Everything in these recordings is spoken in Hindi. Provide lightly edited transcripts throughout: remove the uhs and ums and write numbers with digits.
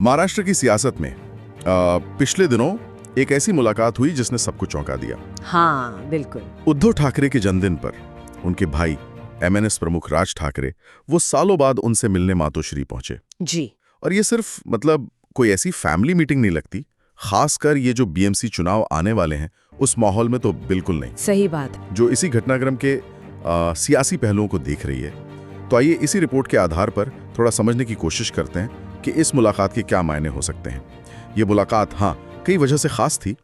महाराष्ट्र की सियासत में पिछले दिनों एक ऐसी मुलाकात हुई जिसने सबको चौंका दिया। हाँ बिल्कुल। उद्धव ठाकरे के जन्मदिन पर उनके भाई एमएनएस प्रमुख राज ठाकरे वो सालों बाद उनसे मिलने मातोश्री पहुंचे जी। और ये सिर्फ कोई ऐसी फैमिली मीटिंग नहीं लगती, खासकर ये जो बीएमसी चुनाव आने वाले हैं उस माहौल में तो बिल्कुल नहीं। सही बात। जो इसी घटनाक्रम के सियासी पहलुओं को देख रही है। तो आइए इसी रिपोर्ट के आधार पर थोड़ा समझने की कोशिश करते हैं कि इस मुलाकात के क्या मायने हो सकते हैं। ये मुलाकात कई वजह से खास थी।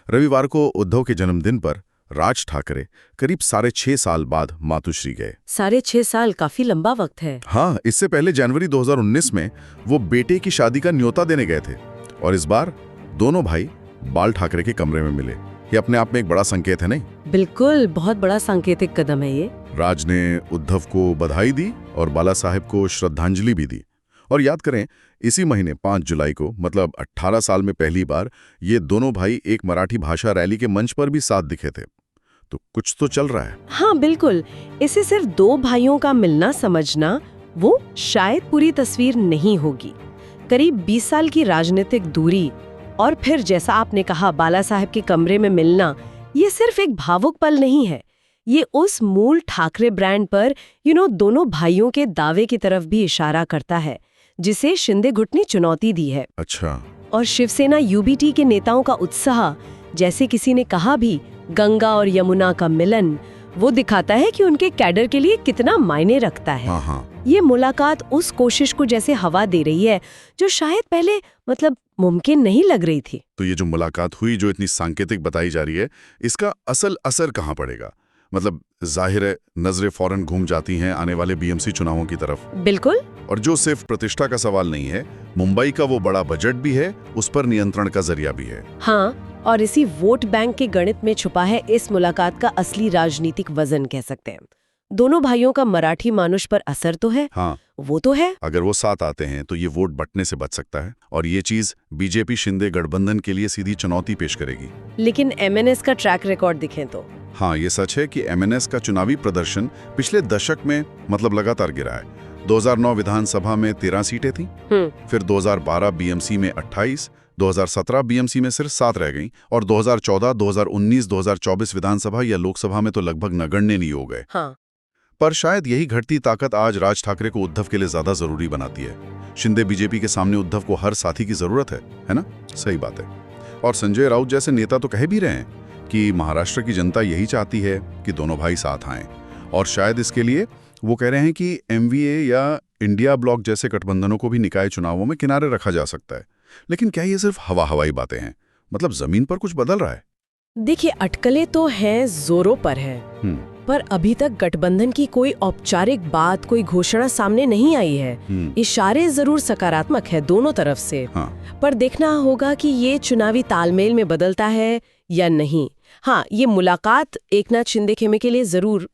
रविवार को उद्धव के जन्मदिन पर राज ठाकरे करीब 6.5 साल बाद मातोश्री गए। 6.5 साल काफी लंबा वक्त है। हाँ, इससे पहले जनवरी 2019 में वो बेटे की शादी का न्योता देने गए थे और इस बार दोनों भाई बाल ठाकरे के कमरे में मिले। ये अपने आप में एक बड़ा संकेत है, नहीं? बिल्कुल, बहुत बड़ा सांकेतिक कदम है ये। राज ने उद्धव को बधाई दी और बाला साहेब को श्रद्धांजलि भी दी। और याद करें, इसी महीने 5 जुलाई को 18 साल में पहली बार ये दोनों भाई एक मराठी भाषा रैली के मंच पर भी साथ दिखे थे। तो कुछ तो चल रहा है। हाँ बिल्कुल, इसे सिर्फ दो भाइयों का मिलना समझना वो शायद पूरी तस्वीर नहीं होगी। करीब 20 साल की राजनीतिक दूरी और फिर जैसा आपने कहा बाला साहेब के कमरे में मिलना, ये सिर्फ एक भावुक पल नहीं है। ये उस मूल ठाकरे ब्रांड पर दोनों भाइयों के दावे की तरफ भी इशारा करता है जिसे शिंदे गुट ने चुनौती दी है। अच्छा। और शिवसेना यूबीटी के नेताओं का उत्साह, जैसे किसी ने कहा भी, गंगा और यमुना का मिलन, वो दिखाता है कि उनके कैडर के लिए कितना मायने रखता है। हाँ। ये मुलाकात उस कोशिश को जैसे हवा दे रही है जो शायद पहले मुमकिन नहीं लग रही थी। तो ये जो मुलाकात हुई, जो इतनी सांकेतिक बताई जा रही है, इसका असल असर कहाँ पड़ेगा? जाहिर है नजरें फौरन घूम जाती हैं आने वाले बीएमसी चुनावों की तरफ। बिल्कुल। और जो सिर्फ प्रतिष्ठा का सवाल नहीं है, मुंबई का वो बड़ा बजट भी है, उस पर नियंत्रण का जरिया भी है। हाँ, और इसी वोट बैंक के गणित में छुपा है इस मुलाकात का असली राजनीतिक वजन, कह सकते हैं। दोनों भाइयों का मराठी मानुष पर असर तो है। हाँ, वो तो है। अगर वो साथ आते हैं तो ये वोट बंटने से बच सकता है और ये चीज बीजेपी शिंदे गठबंधन के लिए सीधी चुनौती पेश करेगी। लेकिन एमएनएस का ट्रैक रिकॉर्ड दिखें तो हाँ, ये सच है कि एमएनएस का चुनावी प्रदर्शन पिछले दशक में लगातार गिरा है। 2009 विधानसभा में 13 सीटें थी, फिर 2012 बीएमसी में 28, 2017 बीएमसी में सिर्फ 7 रह गईं और 2014, 2019, 2024 विधानसभा या लोकसभा में तो लगभग नगण्य नहीं हो गए। हाँ। पर शायद यही घटती ताकत आज राज ठाकरे को उद्धव के लिए ज्यादा जरूरी बनाती है। शिंदे बीजेपी के सामने उद्धव को हर साथी की जरूरत है ना? सही बात है। और संजय राउत जैसे नेता तो कह भी रहे हैं कि महाराष्ट्र की जनता यही चाहती है कि दोनों भाई साथ आएं और शायद इसके लिए वो कह रहे हैं कि एमवीए या इंडिया ब्लॉक जैसे गठबंधनों को भी निकाय चुनावों में किनारे रखा जा सकता है। लेकिन क्या ये सिर्फ हवाई बातें हैं? जमीन पर कुछ बदल रहा है? देखिए, अटकलें तो हैं, जोरों पर है, पर अभी तक गठबंधन की कोई औपचारिक बात, कोई घोषणा सामने नहीं आई है। इशारे जरूर सकारात्मक है दोनों तरफ से। हाँ। पर देखना होगा कि ये चुनावी तालमेल में बदलता है या नहीं। हाँ, ये मुलाकात एकनाथ शिंदे खेमे के लिए जरूर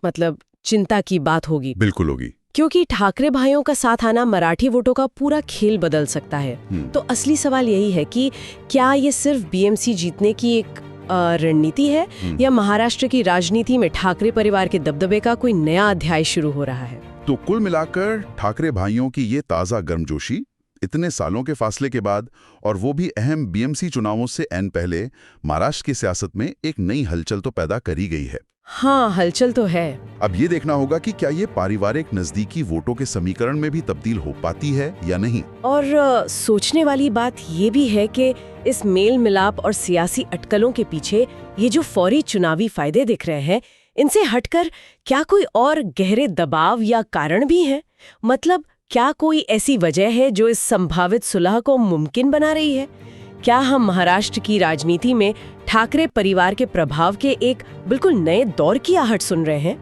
चिंता की बात होगी। बिल्कुल होगी, क्योंकि ठाकरे भाइयों का साथ आना मराठी वोटों का पूरा खेल बदल सकता है। तो असली सवाल यही है कि क्या ये सिर्फ बीएमसी जीतने की एक रणनीति है या महाराष्ट्र की राजनीति में ठाकरे परिवार के दबदबे का कोई नया अध्याय शुरू हो रहा है? तो कुल मिलाकर ठाकरे भाइयों की ये ताजा गर्मजोशी इतने सालों के फासले के बाद, और वो भी अहम बीएमसी चुनावों से ऐन पहले, महाराष्ट्र की सियासत में एक नई हलचल तो पैदा करी गई है। हाँ, हलचल तो है। अब ये देखना होगा कि क्या ये पारिवारिक नजदीकी वोटों के समीकरण में भी तब्दील हो पाती है या नहीं। और सोचने वाली बात ये भी है कि इस मेल मिलाप और सियासी अटकलों के पीछे ये जो फौरी चुनावी फायदे दिख रहे हैं, इनसे हटकर क्या कोई और गहरे दबाव या कारण भी है? क्या कोई ऐसी वजह है जो इस संभावित सुलह को मुमकिन बना रही है? क्या हम महाराष्ट्र की राजनीति में ठाकरे परिवार के प्रभाव के एक बिल्कुल नए दौर की आहट सुन रहे हैं?